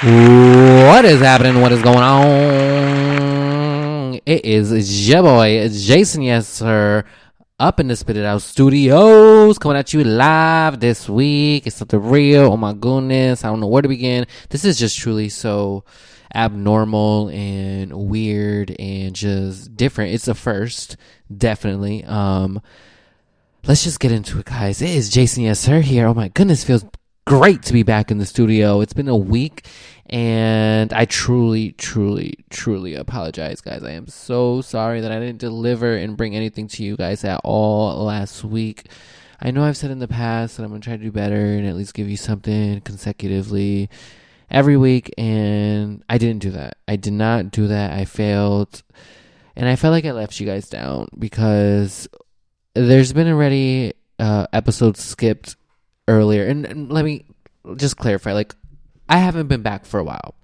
What is happening? What is going on? It is your boy, Jayson, Yessir, up in the Spit It Out Studios, coming at you live this week. It's something real. Oh my goodness. I don't know where to begin. This is just truly so abnormal and weird and just different. It's a first, definitely. Let's just get into it, guys. It is Jayson, Yessir here. Oh my goodness, feels great to be back in the studio. It's been a week, and I truly apologize, guys. I am so sorry that I didn't deliver and bring anything to you guys at all last week. I know I've said in the past that I'm going to try to do better and at least give you something consecutively every week, and I didn't do that. I did not do that. I failed, and I felt like I left you guys down because there's been already episodes skipped earlier, and let me just clarify, like, I haven't been back for a while.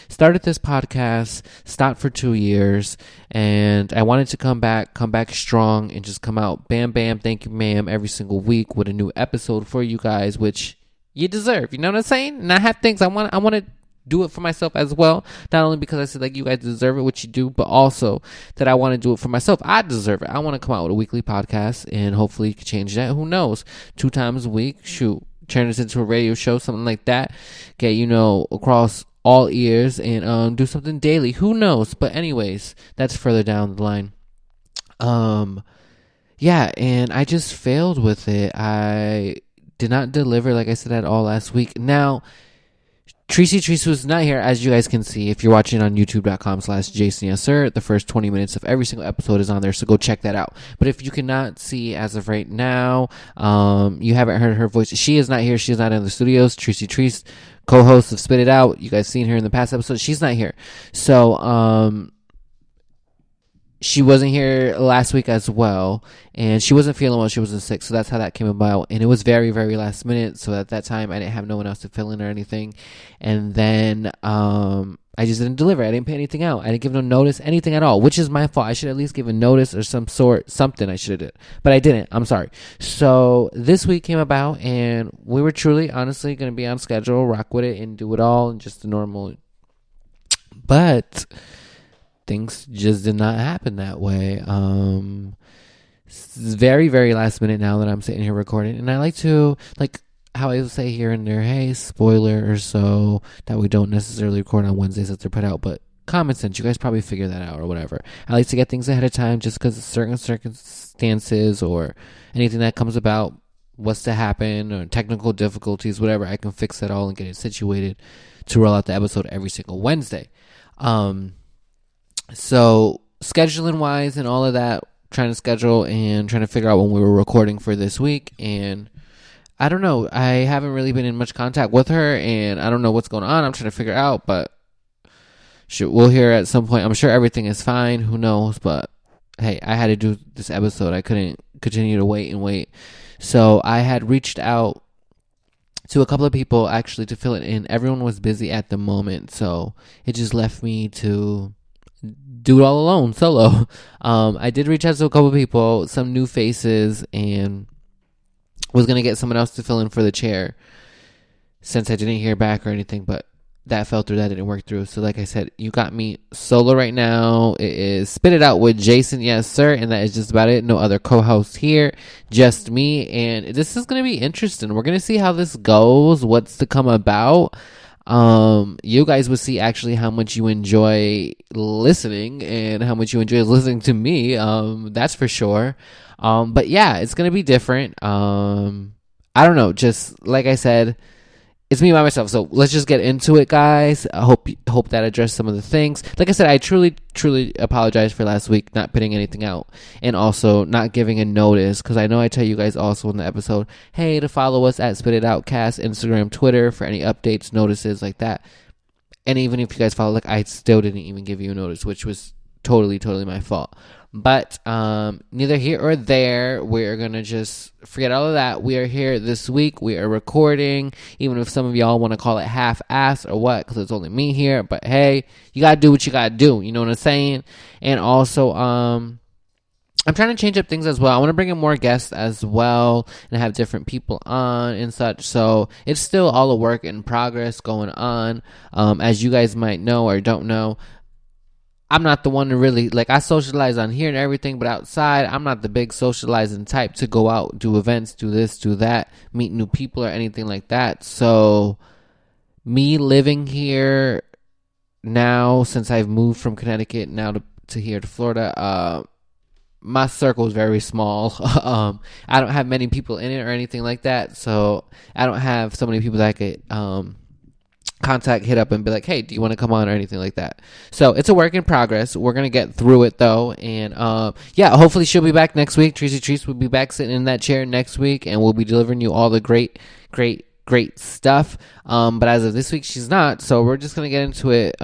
Started this podcast, stopped for 2 years, and I wanted to come back strong and just come out bam thank you ma'am every single week with a new episode for you guys, which you deserve, you know what I'm saying? And I have things I want to do it for myself as well, not only because I said like you guys deserve it, which you do, but also that I want to do it for myself. I deserve it. I want to come out with a weekly podcast, and hopefully you can change that. Who knows? 2 times a week, shoot, turn this into a radio show, something like that, get across all ears, and do something daily. Who knows? But anyways, that's further down the line. Yeah, and I just failed with it. I did not deliver, like I said, at all last week. Now, Trecie Trece was not here, as you guys can see if you're watching on youtube.com/Jayson Yessir. The first 20 minutes of every single episode is on there, so go check that out. But if you cannot see as of right now, you haven't heard her voice. She is not here. She is not in the studios. Trecie Trece, co-host of Spit It Out. You guys seen her in the past episodes. She's not here. So, she wasn't here last week as well, and she wasn't feeling well. She wasn't sick, so that's how that came about. And it was very last minute, so at that time I didn't have no one else to fill in or anything. And then I just didn't deliver. I didn't pay anything out. I didn't give no notice, anything at all, which is my fault. I should at least give a notice or something I should have did, but I didn't. I'm sorry. So this week came about, and we were truly, honestly, going to be on schedule, rock with it, and do it all, and just the normal. But things just did not happen that way. It's very last minute now that I'm sitting here recording, and I like to, like how I say here and there, hey, spoiler or so, that we don't necessarily record on Wednesdays that they're put out, but common sense, you guys probably figure that out or whatever. I like to get things ahead of time just because of certain circumstances or anything that comes about, what's to happen, or technical difficulties, whatever. I can fix that all and get it situated to roll out the episode every single Wednesday. So scheduling wise and all of that, trying to schedule and trying to figure out when we were recording for this week. And I don't know, I haven't really been in much contact with her, and I don't know what's going on. I'm trying to figure out, but we'll hear at some point. I'm sure everything is fine. Who knows? But hey, I had to do this episode. I couldn't continue to wait. So I had reached out to a couple of people actually to fill it in. Everyone was busy at the moment, so it just left me to do it all alone, solo. I did reach out to a couple people, some new faces, and was going to get someone else to fill in for the chair since I didn't hear back or anything, but that fell through. That didn't work through. So like I said, you got me solo right now. It is Spit It Out with Jayson, Yessir, and that is just about it. No other co-host here, just me, and this is going to be interesting. We're going to see how this goes, what's to come about. You guys will see actually how much you enjoy listening and how much you enjoy listening to me. That's for sure. But yeah, it's going to be different. I don't know. Just like I said, it's me by myself. So let's just get into it, guys. I hope that addressed some of the things. Like I said, I truly apologize for last week not putting anything out and also not giving a notice, because I know I tell you guys also in the episode, hey, to follow us at Spit It Outcast, Instagram, Twitter for any updates, notices like that. And even if you guys follow, like, I still didn't even give you a notice, which was totally my fault. But neither here or there. We're going to just forget all of that. We are here this week. We are recording, even if some of y'all want to call it half-ass or what, because it's only me here. But hey, you got to do what you got to do. You know what I'm saying? And also, I'm trying to change up things as well. I want to bring in more guests as well and have different people on and such. So it's still all a work in progress going on. As you guys might know or don't know, I'm not the one to really, like, I socialize on here and everything, but outside, I'm not the big socializing type to go out, do events, do this, do that, meet new people or anything like that. So me living here now, since I've moved from Connecticut now to here to Florida, my circle is very small. I don't have many people in it or anything like that, so I don't have so many people that I could contact, hit up, and be like, hey, do you want to come on or anything like that. So it's a work in progress. We're gonna get through it though, and yeah, hopefully she'll be back next week. Trecie Trece will be back sitting in that chair next week, and we'll be delivering you all the great stuff. But as of this week, she's not, so we're just gonna get into it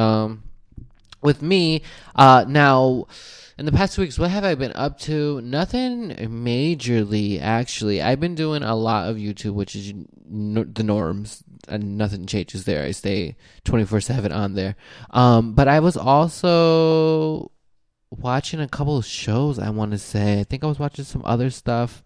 with me now. In the past 2 weeks, what have I been up to? Nothing majorly, actually. I've been doing a lot of YouTube, which is the norms, and nothing changes there. I stay 24/7 on there. But I was also watching a couple of shows, I want to say. I think I was watching some other stuff.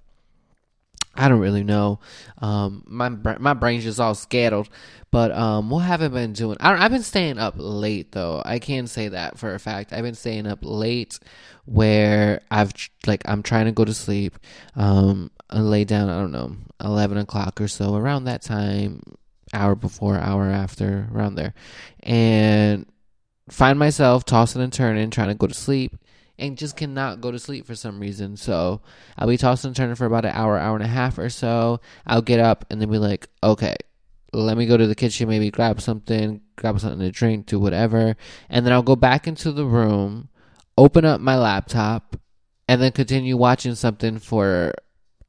I don't really know. My brain's just all scattered. But what have I been doing? I've been staying up late though. I can say that for a fact. I've been staying up late, where I'm trying to go to sleep. I lay down. I don't know, 11 o'clock or so, around that time, hour before, hour after, around there, and find myself tossing and turning, trying to go to sleep, and just cannot go to sleep for some reason. So I'll be tossing and turning for about an hour, hour and a half or so. I'll get up and then be like, okay, let me go to the kitchen, maybe grab something to drink, do whatever. And then I'll go back into the room, open up my laptop, and then continue watching something for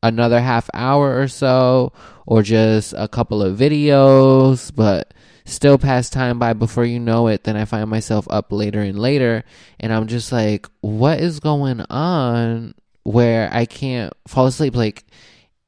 another half hour or so, or just a couple of videos, but still pass time by. Before you know it, then I find myself up later and later, and I'm just like, what is going on where I can't fall asleep? Like,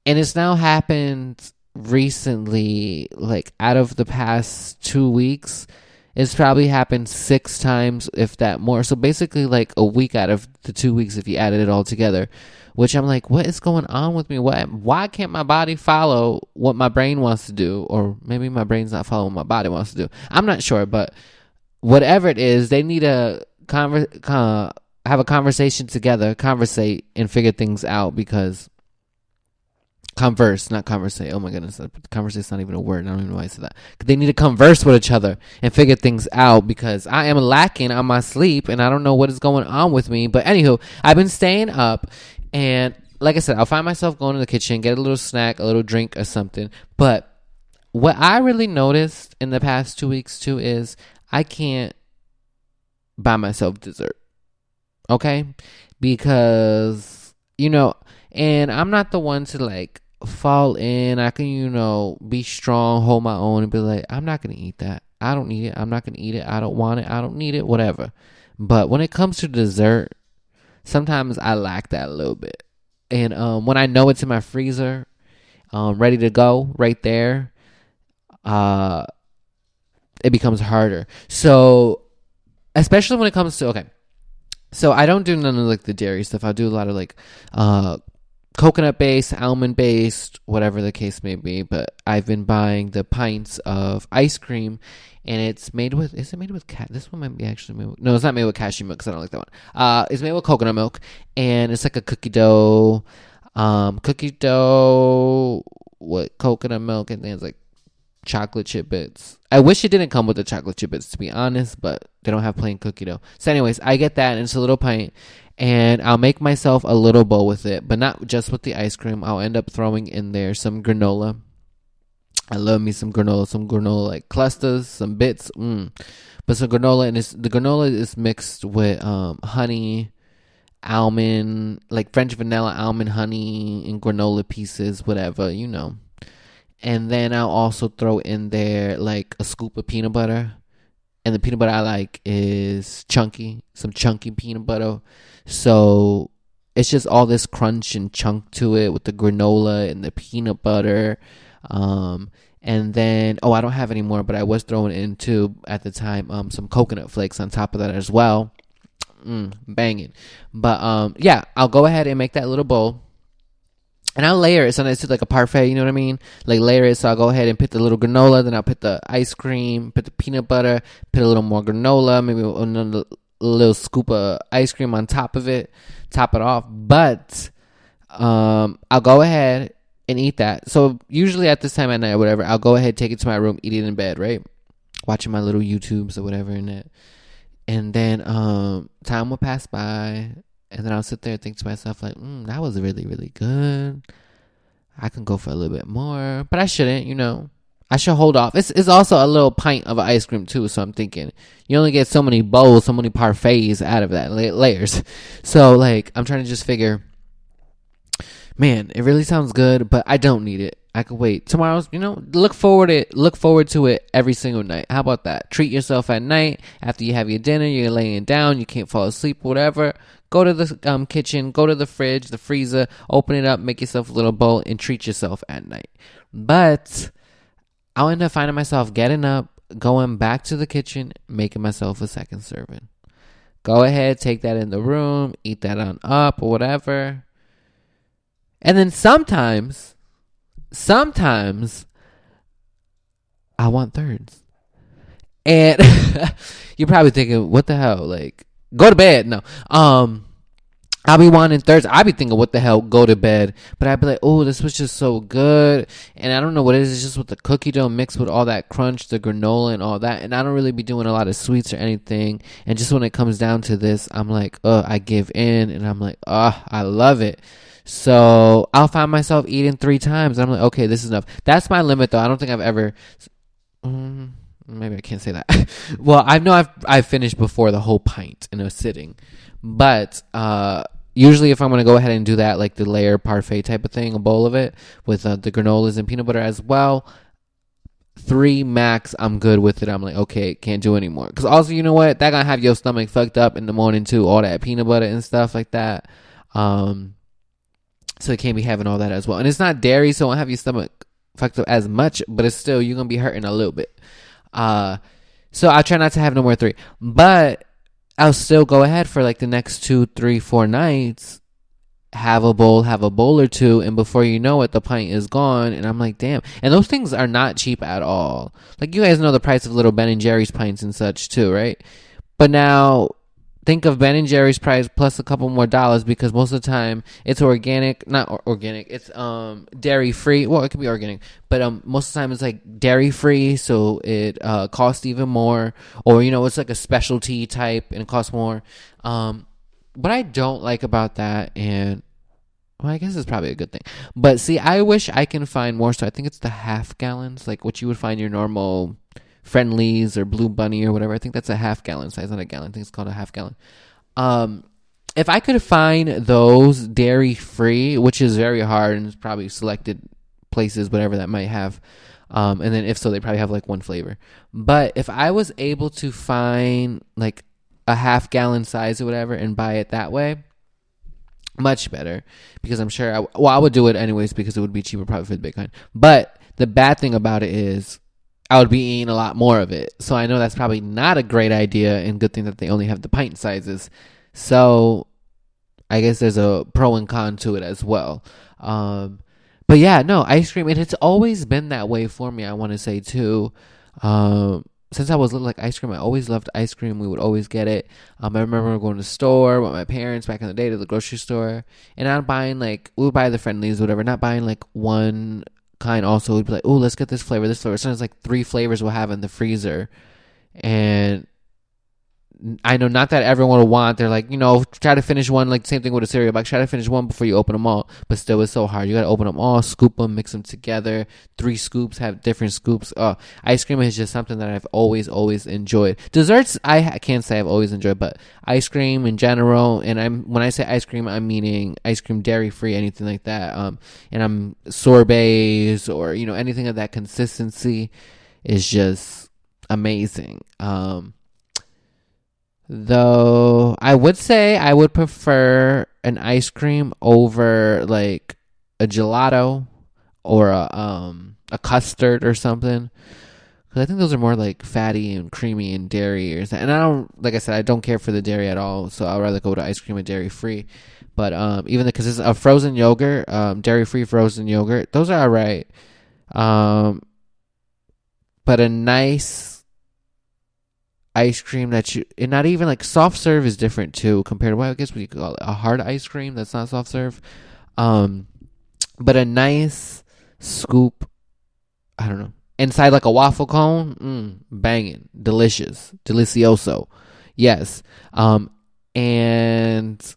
and it's now happened recently, like out of the past 2 weeks, it's probably happened 6 times, if that more. So basically like a week out of the 2 weeks if you added it all together, which I'm like, what is going on with me? Why can't my body follow what my brain wants to do? Or maybe my brain's not following what my body wants to do. I'm not sure, but whatever it is, they need to have a conversation together, conversate, and figure things out, because converse, not conversate. Oh my goodness, conversate is not even a word. I don't even know why I said that. They need to converse with each other and figure things out, because I am lacking on my sleep and I don't know what is going on with me. But anywho, I've been staying up, and like I said, I'll find myself going to the kitchen, get a little snack, a little drink or something. But what I really noticed in the past 2 weeks too is I can't buy myself dessert. Okay? Because, and I'm not the one to like fall in. I can, be strong, hold my own, and be like, I'm not going to eat that. I don't need it. I'm not going to eat it. I don't want it. I don't need it, whatever. But when it comes to dessert, sometimes I lack that a little bit. And when I know it's in my freezer, ready to go right there, it becomes harder. So, especially when it comes to, okay, so I don't do none of like the dairy stuff. I do a lot of like coconut based, almond based, whatever the case may be. But I've been buying the pints of ice cream, and it's made with, is it made with this one might be actually made with, no, it's not made with cashew milk because I don't like that one. It's made with coconut milk, and it's like a cookie dough with coconut milk, and then it's like chocolate chip bits. I wish it didn't come with the chocolate chip bits, to be honest, but they don't have plain cookie dough. So anyways, I get that, and it's a little pint, and I'll make myself a little bowl with it, but not just with the ice cream. I'll end up throwing in there some granola. I love me some granola like clusters, some bits, but some granola, and the granola is mixed with honey, almond, like French vanilla, almond, honey, and granola pieces, whatever, And then I'll also throw in there like a scoop of peanut butter. And the peanut butter I like is chunky, some chunky peanut butter. So it's just all this crunch and chunk to it with the granola and the peanut butter. And then, I don't have any more, but I was throwing in too at the time some coconut flakes on top of that as well. banging. But yeah, I'll go ahead and make that little bowl. And I'll layer it. So it's like a parfait, you know what I mean? Like layer it. So I'll go ahead and put the little granola. Then I'll put the ice cream, put the peanut butter, put a little more granola, maybe another little scoop of ice cream on top of it, top it off. But I'll go ahead and eat that. So usually at this time at night or whatever, I'll go ahead, take it to my room, eat it in bed, right? Watching my little YouTubes or whatever in it. And then time will pass by. And then I'll sit there and think to myself, like, that was really, really good. I can go for a little bit more. But I shouldn't, I should hold off. It's also a little pint of ice cream, too. So I'm thinking, you only get so many bowls, so many parfaits out of that, layers. So, like, I'm trying to just figure, man, it really sounds good, but I don't need it. I could wait. Tomorrow's, look forward to it every single night. How about that? Treat yourself at night. After you have your dinner, you're laying down, you can't fall asleep, whatever. Go to the kitchen, go to the fridge, the freezer, open it up, make yourself a little bowl, and treat yourself at night. But I'll end up finding myself getting up, going back to the kitchen, making myself a second serving. Go ahead, take that in the room, eat that on up or whatever. And then sometimes I want thirds. And you're probably thinking, what the hell? Like, go to bed. No. I'll be wanting thirds. I'll be thinking, what the hell? Go to bed. But I'd be like, oh, this was just so good. And I don't know what it is. It's just with the cookie dough mixed with all that crunch, the granola and all that. And I don't really be doing a lot of sweets or anything. And just when it comes down to this, I'm like, I give in. And I'm like, I love it. So I'll find myself eating 3 times. I'm like, okay, this is enough. That's my limit, though. I don't think I've ever... maybe I can't say that. Well, I know I've finished before the whole pint in a sitting. But usually if I'm going to go ahead and do that, like the layer parfait type of thing, a bowl of it, with the granolas and peanut butter as well, 3 max, I'm good with it. I'm like, okay, can't do anymore. Because also, you know what? That going to have your stomach fucked up in the morning, too. All that peanut butter and stuff like that. So it can't be having all that as well. And it's not dairy, so it won't have your stomach fucked up as much, but it's still, you're going to be hurting a little bit. So I'll try not to have no more 3. But I'll still go ahead for like the next 2, 3, 4 nights, have a bowl or 2, and before you know it, the pint is gone. And I'm like, damn. And those things are not cheap at all. Like, you guys know the price of little Ben & Jerry's pints and such too, right? But now... think of Ben & Jerry's price plus a couple more dollars, because most of the time it's not organic. It's dairy free. Well, it could be organic, but most of the time it's like dairy free, so it costs even more. Or it's like a specialty type and it costs more. What I don't like about that, and well, I guess it's probably a good thing. But see, I wish I can find more. So I think it's the half gallons, like what you would find your normal Friendlies or Blue Bunny or whatever. I think that's a half gallon size, not a gallon. I think it's called a half gallon. If I could find those dairy free, which is very hard, and it's probably selected places, whatever that might have. And then if so, they probably have like one flavor. But if I was able to find like a half gallon size or whatever and buy it that way, much better, because I'm sure I would do it anyways, because it would be cheaper probably for the big kind. But the bad thing about it is I would be eating a lot more of it. So I know that's probably not a great idea, and good thing that they only have the pint sizes. So I guess there's a pro and con to it as well. But yeah, no, ice cream, and it's always been that way for me, I want to say too. Since I was little, like ice cream, I always loved ice cream. We would always get it. I remember going to the store with my parents back in the day, to the grocery store, and I'm buying we would buy the Friendlies, whatever, not buying like one kind. Also, we'd be like, oh, let's get this flavor. Sometimes like 3 flavors we'll have in the freezer. And I know not that everyone will want. They're like, try to finish one, like same thing with a cereal box. Try to finish one before you open them all. But still, it's so hard. You got to open them all, scoop them, mix them together. 3 scoops, have different scoops. Ice cream is just something that I've always enjoyed. Desserts, I can't say I've always enjoyed, but ice cream in general, and when I say ice cream, I'm meaning ice cream dairy free, anything like that. And I'm sorbets or anything of that consistency is just amazing. Though I would say I would prefer an ice cream over like a gelato or a custard or something. Because I think those are more like fatty and creamy and dairy or something. And I don't, like I said, I don't care for the dairy at all. So I'd rather go to ice cream with dairy free. But even because it's a frozen yogurt, dairy free frozen yogurt, those are all right. But a nice ice cream that and not even like soft serve is different too compared to what I guess we call it, a hard ice cream that's not soft serve. But a nice scoop, I don't know, inside like a waffle cone, banging, delicious, delicioso, yes. And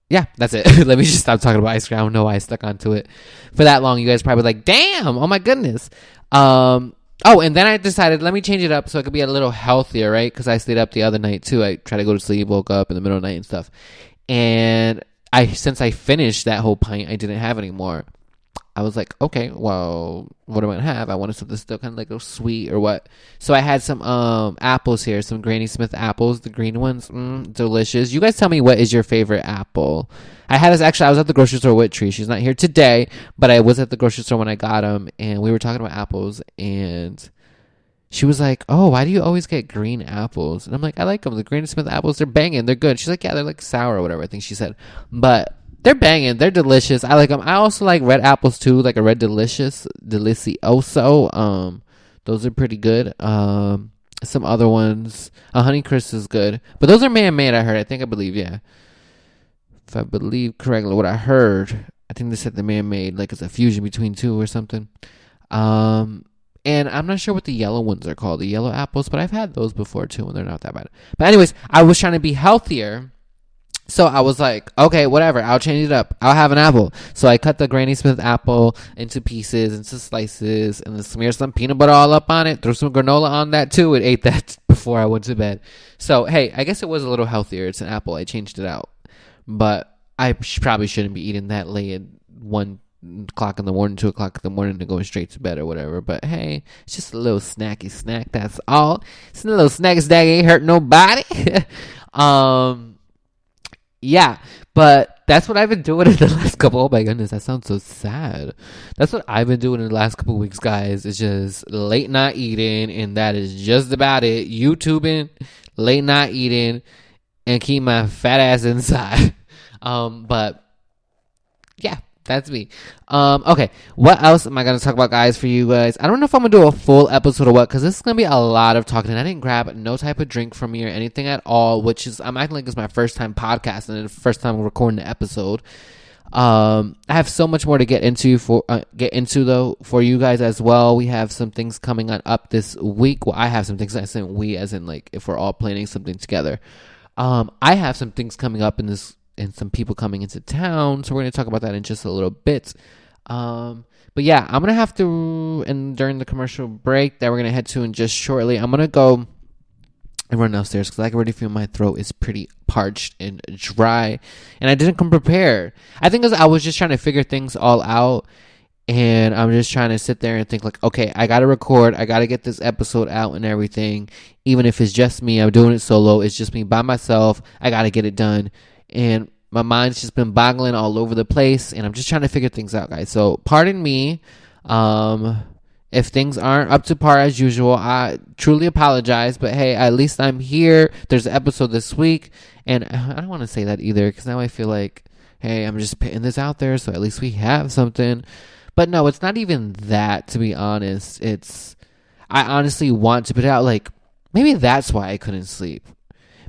yeah, that's it. Let me just stop talking about ice cream. I don't know why I stuck onto it for that long. You guys probably like, damn, oh my goodness. Oh, and then I decided, let me change it up so it could be a little healthier, right? Because I stayed up the other night too. I tried to go to sleep, woke up in the middle of the night and stuff. And since I finished that whole pint, I didn't have any more. I was like, okay, well, what am I gonna have? I wanted something still kind of like a sweet or what. So I had some apples here, some Granny Smith apples, the green ones, delicious. You guys tell me, what is your favorite apple? I was at the grocery store with Tree. She's not here today, but I was at the grocery store when I got them, and we were talking about apples, and she was like, oh, why do you always get green apples? And I'm like, I like them. The Granny Smith apples, they're banging. They're good. She's like, yeah, they're like sour or whatever, I think she said. But they're banging. They're delicious. I like them. I also like red apples too, like a red delicioso. Those are pretty good. Some other ones. Honeycrisp is good. But those are man-made, I heard. I believe, yeah. If I believe correctly what I heard, I think they said the man-made, like it's a fusion between two or something. And I'm not sure what the yellow ones are called, the yellow apples, but I've had those before too, and they're not that bad. But anyways, I was trying to be healthier, so I was like, okay, whatever, I'll change it up. I'll have an apple. So I cut the Granny Smith apple into pieces, into slices, and then smeared some peanut butter all up on it, threw some granola on that too, and ate that before I went to bed. So, hey, I guess it was a little healthier. It's an apple. I changed it out. But I probably shouldn't be eating that late at 1 o'clock in the morning, 2 o'clock in the morning, and going straight to bed or whatever. But hey, it's just a little snacky snack. That's all. It's a little snacky snack. Ain't hurt nobody. Yeah, but that's what I've been doing in the last couple. Oh my goodness, that sounds so sad. That's what I've been doing in the last couple weeks, guys. It's just late night eating, and that is just about it. YouTubing, late night eating, and keep my fat ass inside. But yeah, that's me. Okay, what else am I gonna talk about, guys, for you guys? I don't know if I'm gonna do a full episode or what, because this is gonna be a lot of talking. And I didn't grab no type of drink from me or anything at all, which is, I'm acting like it's my first time podcasting and the first time recording the episode. I have so much more to get into though for you guys as well. We have some things coming on up this week. Well, I have some things. I said we, as in like if we're all planning something together. I have some things coming up and some people coming into town, so we're going to talk about that in just a little bit. But yeah, I'm going to have to, and during the commercial break that we're going to head to in just shortly, I'm going to go and run downstairs because I can already feel my throat is pretty parched and dry, and I didn't come prepared. I think I was just trying to figure things all out, and I'm just trying to sit there and think like, okay, I got to record, I got to get this episode out and everything. Even if it's just me, I'm doing it solo, it's just me by myself, I got to get it done. And my mind's just been boggling all over the place, and I'm just trying to figure things out, guys. So pardon me if things aren't up to par as usual. I truly apologize, but hey, at least I'm here. There's an episode this week, and I don't want to say that either, because now I feel like, hey, I'm just putting this out there, so at least we have something. But no, it's not even that, to be honest. I honestly want to put it out, like, maybe that's why I couldn't sleep.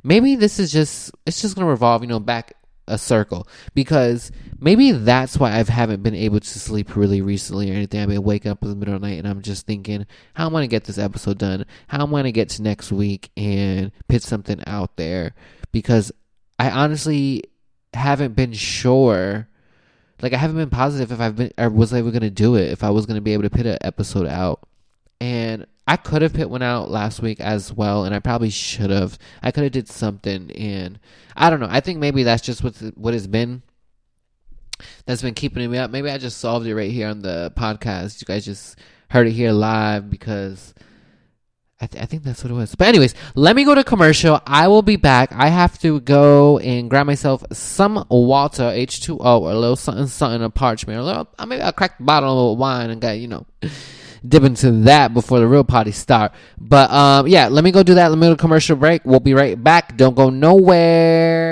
Maybe it's just going to revolve, back a circle. Because maybe that's why I haven't been able to sleep really recently or anything. I've been waking up in the middle of the night and I'm just thinking, how am I going to get this episode done? How am I going to get to next week and pitch something out there? Because I honestly haven't been sure. Like, I haven't been positive if I was ever going to do it, if I was going to be able to put an episode out. And I could have put one out last week as well, and I probably should have. I could have did something, and I don't know. I think maybe that's just what has been. That's been keeping me up. Maybe I just solved it right here on the podcast. You guys just heard it here live because I think that's what it was. But anyways, let me go to commercial. I will be back. I have to go and grab myself some water, H2O, or a little something, a parchment, or maybe I'll crack the bottle of wine and get, dip into that before the real party start. But yeah, let me go do that. Let me go to commercial break. We'll be right back. Don't go nowhere.